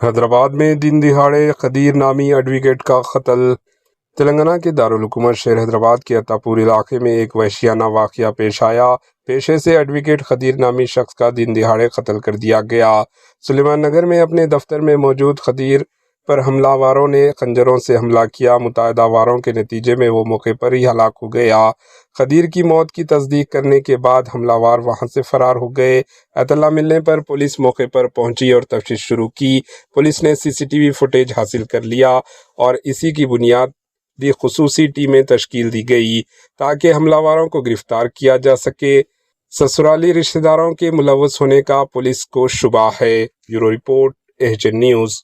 हैदराबाद में दिन दिहाड़े खदीर नामी एडवोकेट का कत्ल। तेलंगाना के दारुल हुकूमत शहर हैदराबाद के अत्तापुर इलाके में एक वहशियाना वाक़या पेश आया। पेशे से एडवोकेट खदीर नामी शख्स का दिन दिहाड़े कत्ल कर दिया गया। सुलेमान नगर में अपने दफ्तर में मौजूद खदीर पर हमलावरों ने खंजरों से हमला किया। मुतअद्दिदा वारों के नतीजे में वो मौके पर ही हलाक हो गया। खदीर की मौत की तस्दीक करने के बाद हमलावर वहां से फरार हो गए। इत्तला मिलने पर पुलिस मौके पर पहुंची और तफ्तीश शुरू की। पुलिस ने सीसीटीवी फुटेज हासिल कर लिया और इसी की बुनियाद खुसूसी टीमें तश्कील दी गई ताकि हमलावरों को गिरफ्तार किया जा सके। ससुराली रिश्तेदारों के मुलव्वस होने का पुलिस को शुबा है। Bureau report, HN news.